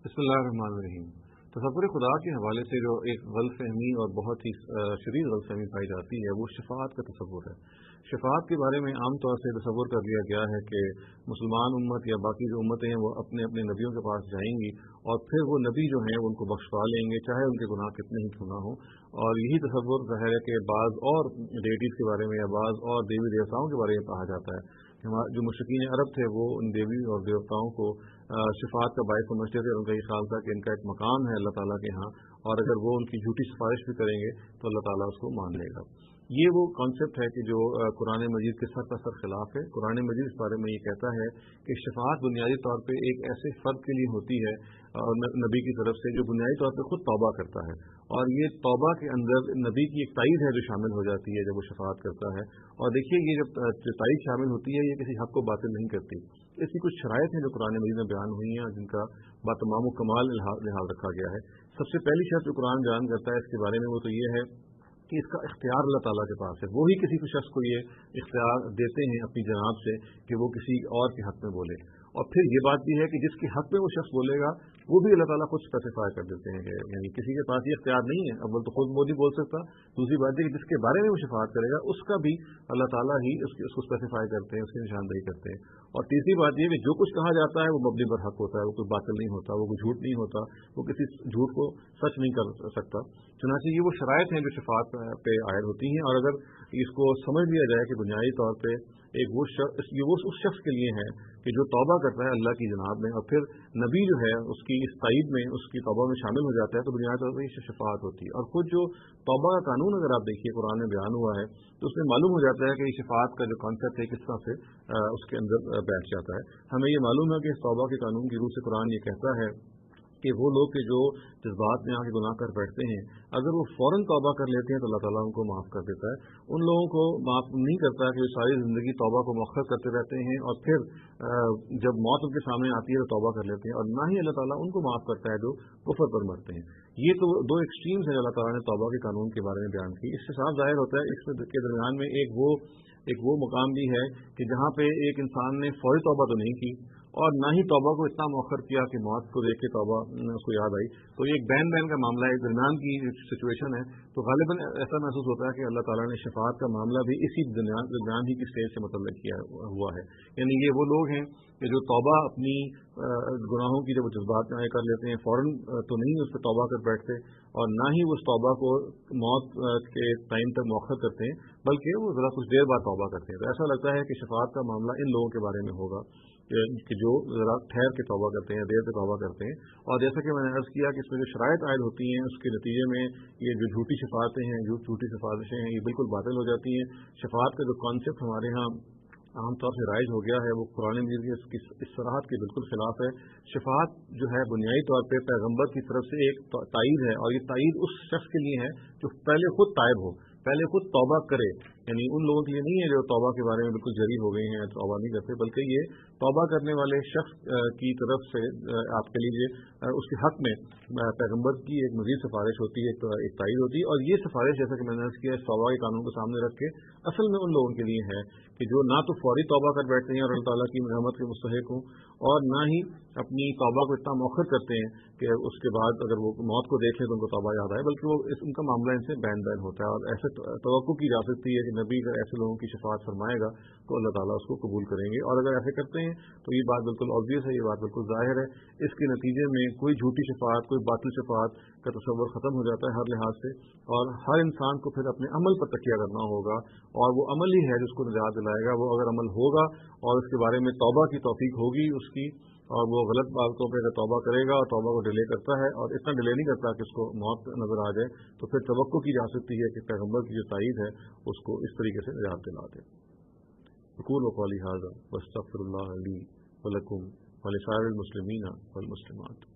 बिस्मिल्लाहिर्रहमानिर्रहीम। तसव्वुर खुदा के हवाले से जो एक गलत फहमी और बहुत ही शदीद गलत फहमी पाई जाती है वो शफाअत का तसव्वुर है। शफाअत के बारे में आम तौर से तसव्वुर कर लिया गया है कि मुसलमान उम्मत या बाकी जो उम्मतें हैं वो अपने अपने नबियों के पास जाएंगी और फिर वो नबी जो हैं उनको बख्शवा लेंगे चाहे उनके गुनाह कितने ही क्यों ना हो। और यही तसव्वुर ज़ाहिर है कि बाज़ और डेटीज़ के बारे में या बाज़ और देवी देवताओं के बारे में कहा जाता है कि हमारे जो मुशरिकीन अरब थे वो उन देवी और देवताओं को शफाअत का बायस समझते थे और उनका ये ख्याल था कि इनका एक मकाम है अल्लाह ताला के यहाँ और अगर वो उनकी झूठी सिफारिश भी करेंगे तो अल्लाह ताला उसको मान लेगा। ये वो कॉन्सेप्ट है कि जो कुरान मजीद के सर का सर खिलाफ है। कुरान मजीद इस बारे में ये कहता है कि शफाअत बुनियादी तौर पे एक ऐसे फ़र्द के लिए होती है और नबी की तरफ से जो बुनियादी तौर पे खुद तौबा करता है और ये तौबा के अंदर नबी की एक ताईद है जो शामिल हो जाती है जब वो शफाअत करता है। और देखिए ये जब ताईद शामिल होती है ये किसी हक़ को बातिल नहीं करती। इसकी कुछ शराइत हैं जो कुरान मजीद में बयान हुई हैं और जिनका बातमाम कमाल लिहाज रखा गया है। सबसे पहली शर्त जो कुरान बयान करता है इसके बारे में वो तो ये है कि इसका इख्तियार अल्लाह ताला के पास है। वो ही किसी शख्स को ये इख्तियार देते हैं अपनी जनाब से कि वो किसी और के हक़ में बोले। और फिर ये बात भी है कि जिसके हक़ में वो शख्स बोलेगा वो भी अल्लाह ताला खुद स्पेसिफाई कर देते हैं कि यानी किसी के पास ये इख्तियार नहीं है। अव्वल तो खुद वो नहीं बोल सकता, दूसरी बात है कि जिसके बारे में वो शफाअत करेगा उसका भी अल्लाह ताला ही उसको स्पेसिफाई करते हैं, उसकी निशानदेही करते हैं। और तीसरी बात ये कि जो कुछ कहा जाता है वो मबनी पर हक़ होता है, वो कोई बातिल नहीं होता, वो कोई झूठ नहीं होता, वो किसी झूठ को सच नहीं कर सकता। चुनांचे ये वो शराइत हैं जो शफाअत पे आयद होती हैं। और अगर इसको समझ लिया जाए कि बुनियादी तौर पे एक वो उस शख्स के लिए है कि जो तौबा करता है अल्लाह की जनाब में और फिर नबी जो है उसकी इस ताईद में उसकी तौबा में शामिल हो जाता है तो बुनियादी तौर पर इससे शफाअत होती है। और खुद जो तौबा का कानून अगर आप देखिए कुरान में बयान हुआ है तो उसमें मालूम हो जाता है कि शफाअत का जो कॉन्सेप्ट है किस तरह से उसके अंदर बैठ जाता है। हमें ये मालूम है कि इस तौबा के कानून की रूह से कुरान ये कहता है कि वो लोग के जो जज्बात में आके गुनाह कर बैठते हैं अगर वो फ़ौरन तौबा कर लेते हैं तो अल्लाह ताला उनको माफ़ कर देता है। उन लोगों को माफ़ नहीं करता कि वो सारी ज़िंदगी तौबा को मौखर करते रहते हैं और फिर जब मौत उनके सामने आती है तो तौबा कर लेते हैं। और ना ही अल्लाह ताला उनको माफ़ करता है जो कुफ्र पर मरते हैं। ये तो दो एक्सट्रीम्स हैं अल्लाह ताला ने तौबा के कानून के बारे में बयान की। इससे साफ ज़ाहिर होता है इसके दरमियान में एक वो मुकाम भी है कि जहाँ पे एक इंसान ने फौरी तौबा तो नहीं की और ना ही तौबा को इतना मौखर किया कि मौत को देख के तौबा उसको याद आई। तो ये एक बैन का मामला है, दरमियान की सिचुएशन है। तो गालिबन ऐसा महसूस होता है कि अल्लाह ताला ने शफाअत का मामला भी इसी दरमियान ही की स्टेज से मतलब किया हुआ है। यानी ये वो लोग हैं कि जो तौबा अपनी गुनाहों की जब जज्बात में कर लेते हैं फ़ौरन तो नहीं उस पर तौबा कर बैठते और ना ही उस तौबा को मौत के टाइम तक मौखर करते हैं बल्कि वो ज़रा कुछ देर बाद तौबा करते हैं। तो ऐसा लगता है कि शफाअत का मामला इन लोगों के बारे में होगा कि जो ज़रा ठहर के तौबा करते हैं, देर से तौबा करते हैं। और जैसा कि मैंने अर्ज़ किया कि इसमें जो शराइत आयद होती हैं उसके नतीजे में ये जो झूठी शफाअतें हैं, झूठी सिफारिशें हैं, ये बिल्कुल बातिल हो जाती हैं। शफाअत का जो कॉन्सेप्ट हमारे यहाँ आम तौर से राइज हो गया है वो कुरान मजीद की इस सराहत के बिल्कुल खिलाफ है। शफाअत जो है बुनियादी तौर पर पैगम्बर की तरफ से एक ताईद है और ये ताईद उस शख्स के लिए है जो पहले खुद ताइब हो, पहले खुद तौबा करे। यानी उन लोगों के लिए नहीं है जो तौबा के बारे में बिल्कुल जरी हो गए हैं, तौबा नहीं करते, बल्कि ये तौबा करने वाले शख्स की तरफ से आपके लिए उसके हक में पैगम्बर की एक मज़ीद सिफारिश होती है, एक ताईद होती है। और ये सिफारिश जैसा कि मैंने अर्ज़ किया इस तौबा के कानून को सामने रख के असल में उन लोगों के लिए है कि जो ना तो फौरी तौबा कर बैठते हैं और अल्लाह ताला की रहमत के मुस्तहिक हों और ना ही अपनी तौबा को इतना मौखर करते हैं कि उसके बाद अगर वो मौत को देखें तो उनको तौबा याद आए, बल्कि वो उनका मामला इनसे बैन होता है। और ऐसे तवक्कुह की जा सकती है कि नबी अगर ऐसे लोगों की शफाअत फरमाएगा तो अल्लाह ताला उसको कबूल करेंगे। और अगर ऐसे करते हैं तो ये बात बिल्कुल ऑब्वियस है, ये बात बिल्कुल ज़ाहिर है। इसके नतीजे में कोई झूठी शफाअत, कोई बातिल शफाअत का तसव्वुर ख़त्म हो जाता है हर लिहाज से। और हर इंसान को फिर अपने अमल पर तकिया करना होगा और वो अमल ही है जिसको निजात दिलाएगा। वो अगर अमल होगा और उसके बारे में तौबा की तौफीक होगी उसकी और वो गलत बातों पर अगर तौबा करेगा और तौबा को डिले करता है और इतना डिले नहीं करता कि उसको मौत नजर आ जाए तो फिर तवक्कुह की जा सकती है कि पैगम्बर की जो ताईद है उसको इस तरीके से निजात दिला दे। अक़ूलु क़ौली हाज़ा वस्तग़फ़िरुल्लाह ली व लकुम व लिसाइरिल मुस्लिमीना वल मुस्लिमात।